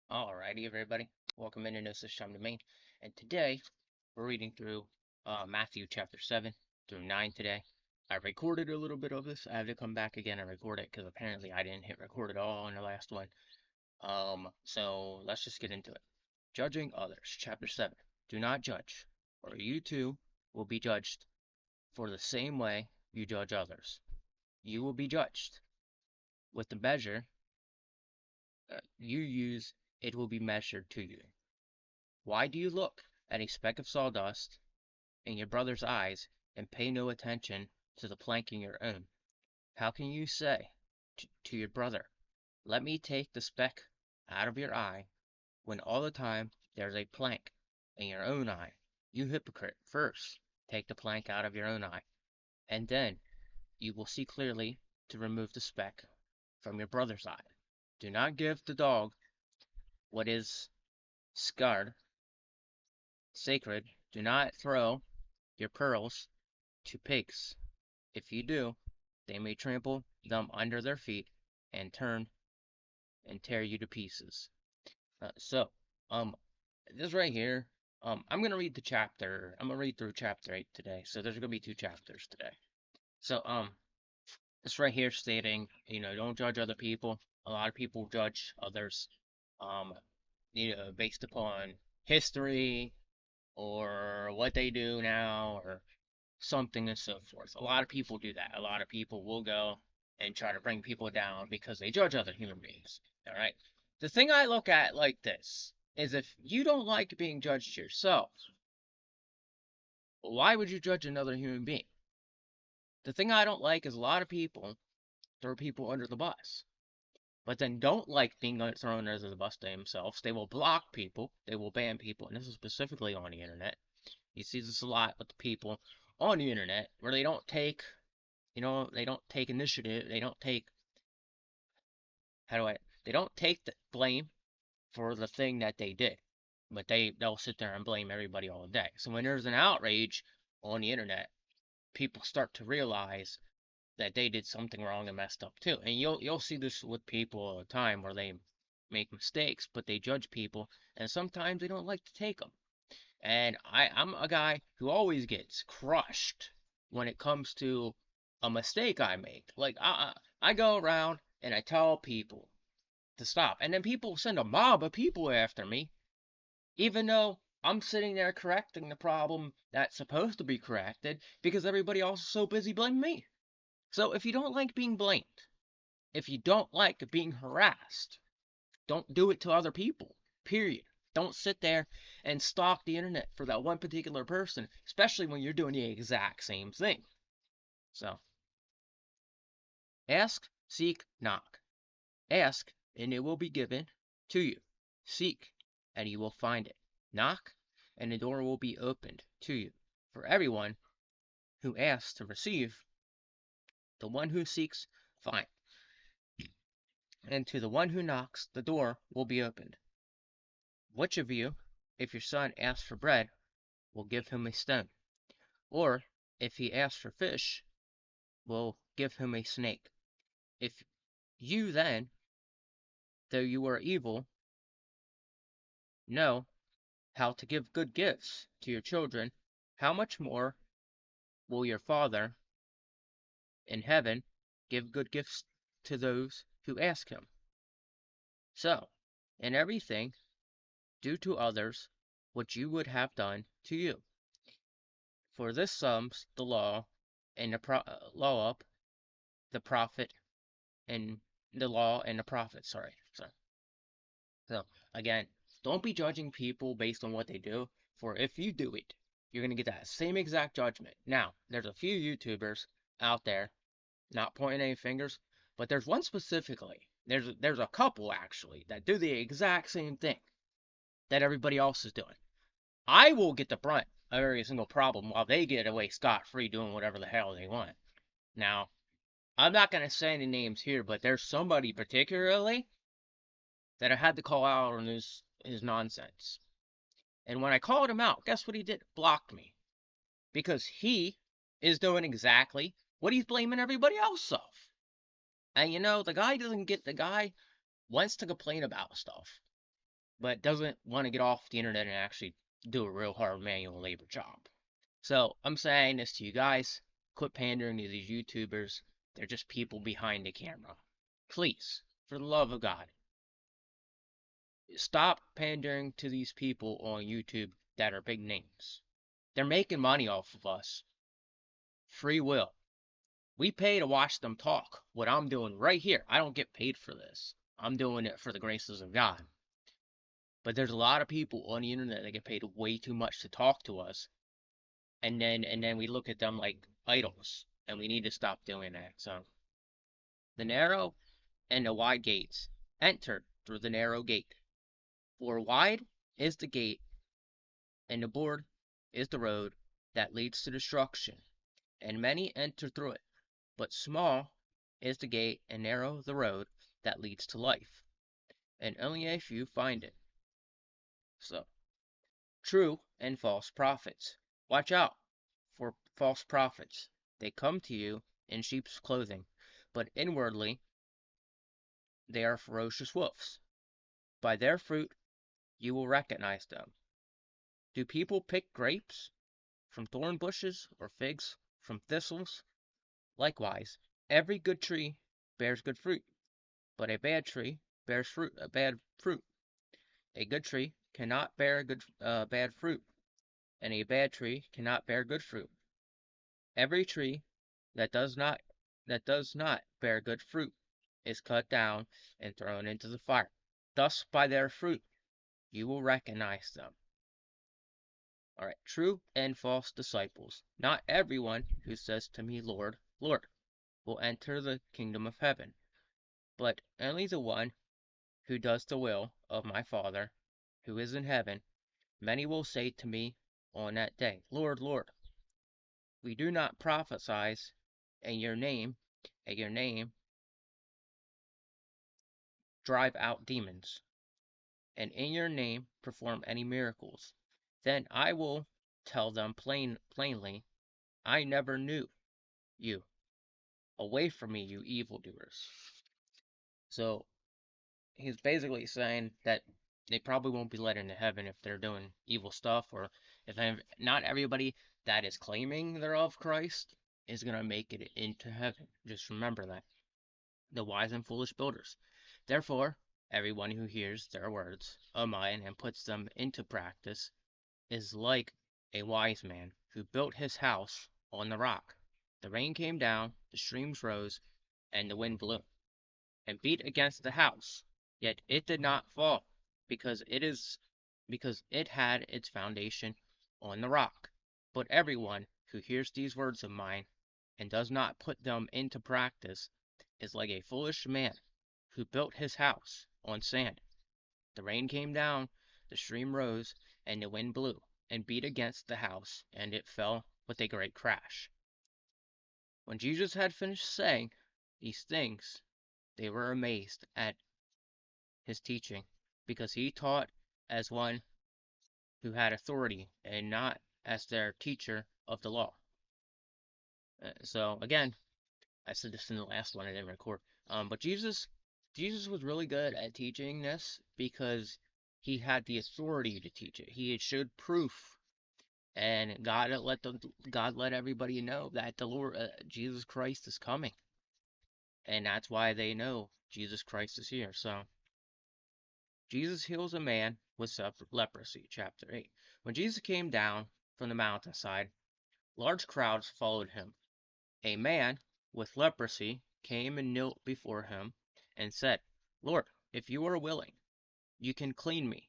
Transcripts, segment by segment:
Alrighty, everybody. Welcome into No Such Time to Main. And today, we're reading through Matthew chapter 7 through 9 today. I recorded a little bit of this. I have to come back again and record it because apparently I didn't hit record at all on the last one. So let's just get into it. Judging others, chapter 7. Do not judge, or you too will be judged for the same way you judge others. You will be judged. With the measure you use, it will be measured to you. Why do you look at a speck of sawdust in your brother's eyes and pay no attention to the plank in your own? How can you say to your brother, let me take the speck out of your eye, when all the time there's a plank in your own eye? You hypocrite, first take the plank out of your own eye, and then you will see clearly to remove the speck from your brother's eye. Do not give the dog what is scarred sacred. Do not throw your pearls to pigs. If you do, they may trample them under their feet and turn and tear you to pieces. So, this right here, I'm gonna read the chapter. I'm gonna read through chapter 8 today. So there's gonna be two chapters today. So, this right here stating, don't judge other people. A lot of people judge others, um, based upon history or what they do now or something and so forth. A lot of people do that. A lot of people will go and try to bring people down because they judge other human beings. All right. The thing I look at like this is if you don't like being judged yourself, why would you judge another human being? The thing I don't like is a lot of people throw people under the bus, but then don't like being thrown under the bus themselves. They will block people, they will ban people, and this is specifically on the internet. You see this a lot with the people on the internet where they don't take, they don't take initiative. They don't take, they don't take the blame for the thing that they did, but they'll sit there and blame everybody all day. So when there's an outrage on the internet, people start to realize that they did something wrong and messed up too. And you'll see this with people all the time where they make mistakes, but they judge people, and sometimes they don't like to take them. And I'm a guy who always gets crushed when it comes to a mistake I make. Like, I go around and I tell people to stop. And then people send a mob of people after me, even though I'm sitting there correcting the problem that's supposed to be corrected because everybody else is so busy blaming me. So if you don't like being blamed, if you don't like being harassed, don't do it to other people. Period. Don't sit there and stalk the internet for that one particular person, especially when you're doing the exact same thing. So, ask, seek, knock. Ask, and it will be given to you. Seek, and you will find it. Knock, and the door will be opened to you. For everyone who asks to receive, the one who seeks finds, and to the one who knocks, the door will be opened. Which of you, if your son asks for bread, will give him a stone? Or, if he asks for fish, will give him a snake? If you then, though you are evil, know how to give good gifts to your children, how much more will your Father in heaven give good gifts to those who ask him? So, in everything, do to others what you would have done to you. For this sums the law and law up, the prophet and the law and the prophet. Sorry. So again, don't be judging people based on what they do. For if you do it, you're gonna get that same exact judgment. Now, there's a few YouTubers out there, not pointing any fingers, but there's one specifically. There's a couple actually that do the exact same thing that everybody else is doing. I will get the brunt of every single problem while they get away scot-free doing whatever the hell they want. Now, I'm not going to say any names here, but there's somebody particularly that I had to call out on his nonsense. And when I called him out, guess what he did? Blocked me. Because he is doing exactly what he's blaming everybody else of. And the guy wants to complain about stuff. but doesn't want to get off the internet and actually do a real hard manual labor job. So I'm saying this to you guys: quit pandering to these YouTubers. They're just people behind the camera. Please, for the love of God, stop pandering to these people on YouTube that are big names. They're making money off of us. Free will. We pay to watch them talk. What I'm doing right here, I don't get paid for this. I'm doing it for the graces of God. But there's a lot of people on the internet that get paid way too much to talk to us, and then we look at them like idols, and we need to stop doing that. So the narrow and the wide gates, enter through the narrow gate. For wide is the gate, and the broad is the road that leads to destruction, and many enter through it. But small is the gate, and narrow the road that leads to life, and only a few find it. So, true and false prophets. Watch out for false prophets. They come to you in sheep's clothing, but inwardly they are ferocious wolves. By their fruit you will recognize them. Do people pick grapes from thorn bushes, or figs from thistles? Likewise, every good tree bears good fruit, but a bad tree bears bad fruit. A good tree cannot bear bad fruit, and a bad tree cannot bear good fruit. Every tree that does not bear good fruit is cut down and thrown into the fire. Thus by their fruit you will recognize them. All right, true and false disciples. Not everyone who says to me, Lord, Lord, will enter the kingdom of heaven, but only the one who does the will of my Father who is in heaven. Many will say to me on that day, Lord, Lord, we do not prophesy in your name, drive out demons, and in your name perform any miracles. Then I will tell them plainly, I never knew you. Away from me, you evildoers. So he's basically saying that they probably won't be let into heaven if they're doing evil stuff, or if not everybody that is claiming they're of Christ is going to make it into heaven. Just remember that. The wise and foolish builders. Therefore, everyone who hears their words of mine and puts them into practice is like a wise man who built his house on the rock. The rain came down, the streams rose, and the wind blew and beat against the house, yet it did not fall, because it had its foundation on the rock. But everyone who hears these words of mine and does not put them into practice is like a foolish man who built his house on sand. The rain came down, the stream rose, and the wind blew and beat against the house, and it fell with a great crash. When Jesus had finished saying these things, they were amazed at his teaching, because he taught as one who had authority and not as their teacher of the law. So again, I said this in the last one I didn't record. But Jesus was really good at teaching this because he had the authority to teach it. He had showed proof, and God let everybody know that the Lord Jesus Christ is coming, and that's why they know Jesus Christ is here. So Jesus heals a man with leprosy, chapter 8. When Jesus came down from the mountainside, large crowds followed him. A man with leprosy came and knelt before him and said, Lord, if you are willing, you can clean me.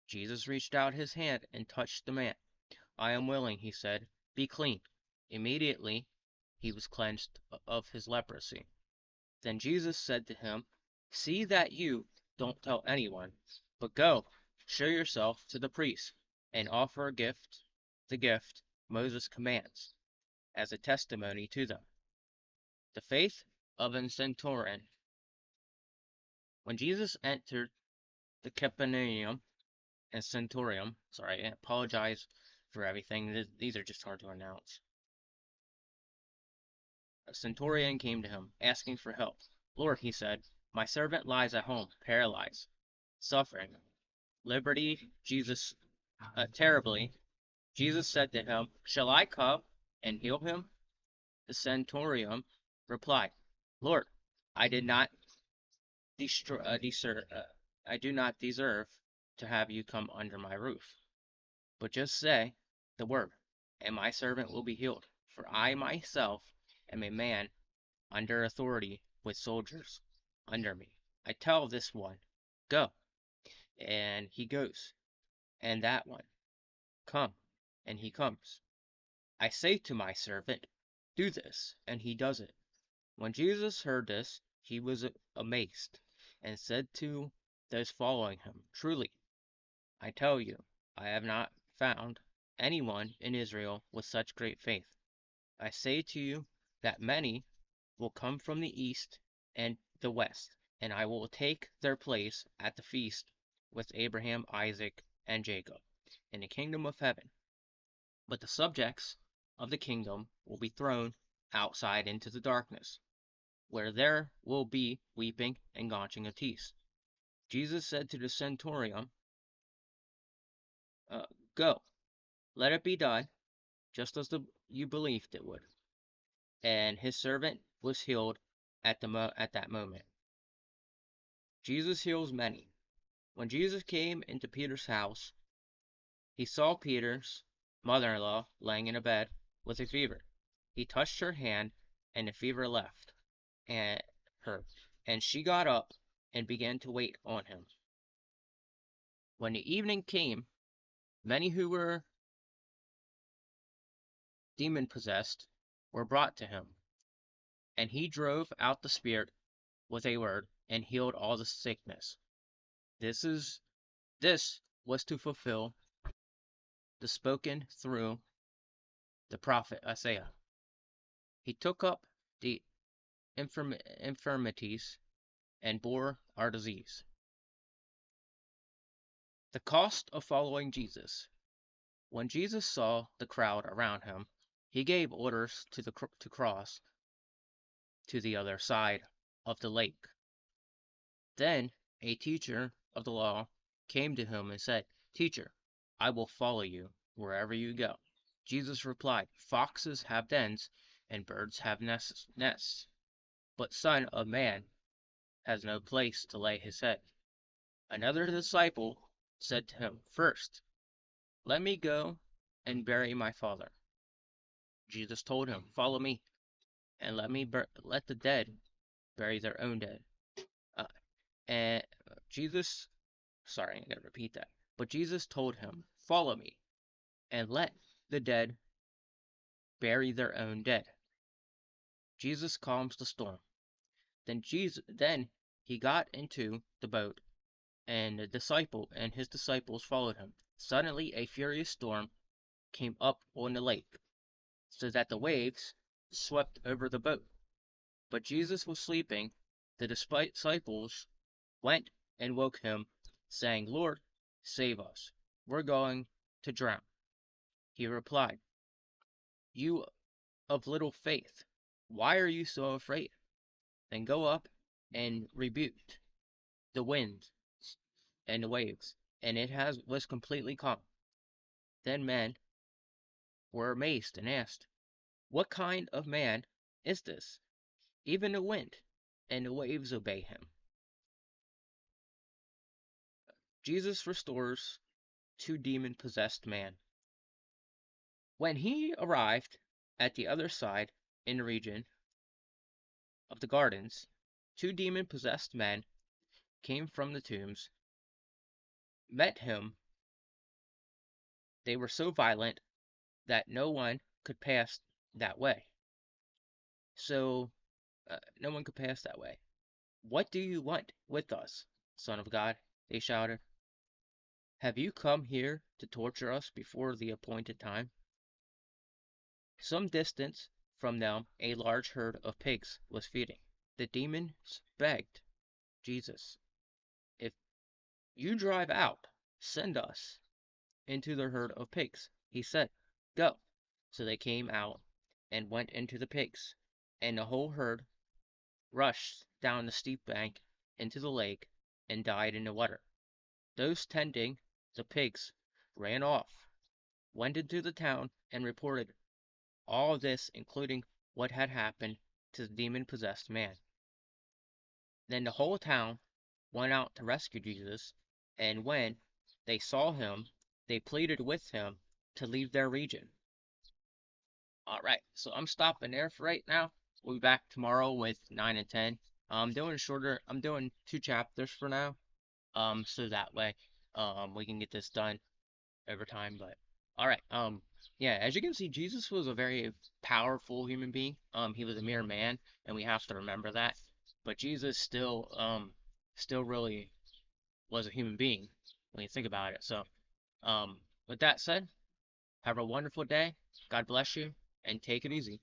Jesus reached out his hand and touched the man. I am willing, he said, be clean. Immediately he was cleansed of his leprosy. Then Jesus said to him, see that you don't tell anyone, but go, show yourself to the priest, and offer the gift Moses commands, as a testimony to them. The faith of a centurion. When Jesus entered the Capernaum and Centurion, sorry, I apologize for everything. These are just hard to announce. A centurion came to him, asking for help. Lord, he said, my servant lies at home, paralyzed, suffering. liberty, Jesus, terribly. Jesus said to him, "Shall I come and heal him?" The centurion replied, "Lord, I did not destroy, I do not deserve to have you come under my roof, but just say the word, and my servant will be healed. For I myself am a man under authority with soldiers under me. I tell this one, go, and he goes, and that one, come, and he comes. I say to my servant, do this, and he does it." When Jesus heard this, he was amazed, and said to those following him, "Truly, I tell you, I have not found anyone in Israel with such great faith. I say to you that many will come from the east and the west, and I will take their place at the feast with Abraham, Isaac, and Jacob in the kingdom of heaven. But the subjects of the kingdom will be thrown outside into the darkness, where there will be weeping and gnashing of teeth." Jesus said to the centurion, uh, "Go, let it be done, just as you believed it would." And his servant was healed at that moment. Jesus heals many. When Jesus came into Peter's house, he saw Peter's mother-in-law laying in a bed with a fever. He touched her hand, and the fever left and her, and she got up and began to wait on him. When the evening came, many who were demon-possessed were brought to him, and he drove out the spirit with a word and healed all the sickness. This is this was to fulfill the spoken through the prophet Isaiah. He took up the infirmities and bore our disease. The cost of following Jesus. When Jesus saw the crowd around him, he gave orders to cross to the other side of the lake. Then a teacher of the law came to him and said, "Teacher, I will follow you wherever you go." Jesus replied, "Foxes have dens and birds have nests, but Son of Man has no place to lay his head." Another disciple said to him, "First, let me go and bury my father." Jesus told him, "Follow me, and let the dead bury their own dead." Uh, and Jesus, sorry, I gotta repeat that. But Jesus told him, "Follow me, and let the dead bury their own dead." Jesus calms the storm. Then he got into the boat, and his disciples followed him. Suddenly a furious storm came up on the lake, so that the waves swept over the boat. But Jesus was sleeping. The disciples went and woke him, saying, "Lord, save us. We're going to drown." He replied, "You of little faith, why are you so afraid?" Then go up and rebuked the wind and the waves, and was completely calm. Then men were amazed and asked, "What kind of man is this? Even the wind and the waves obey him." Jesus restores two demon-possessed men. When he arrived at the other side in the region of the gardens, two demon-possessed men came from the tombs, met him. They were so violent that no one could pass that way. No one could pass that way. "What do you want with us, Son of God?" they shouted. "Have you come here to torture us before the appointed time?" Some distance from them a large herd of pigs was feeding. The demons begged Jesus, "If you drive out, send us into the herd of pigs." He said, "Go." So they came out and went into the pigs, and the whole herd rushed down the steep bank into the lake and died in the water. Those tending the pigs ran off, went into the town, and reported all this, including what had happened to the demon possessed man. Then the whole town went out to rescue Jesus, and when they saw him, they pleaded with him to leave their region. All right, so I'm stopping there for right now. We'll be back tomorrow with 9 and 10. I'm doing 2 chapters for now. So that way, we can get this done over time. But all right, yeah, as you can see, Jesus was a very powerful human being. He was a mere man, and we have to remember that. But Jesus still really was a human being when you think about it. So, with that said, have a wonderful day. God bless you, and take it easy.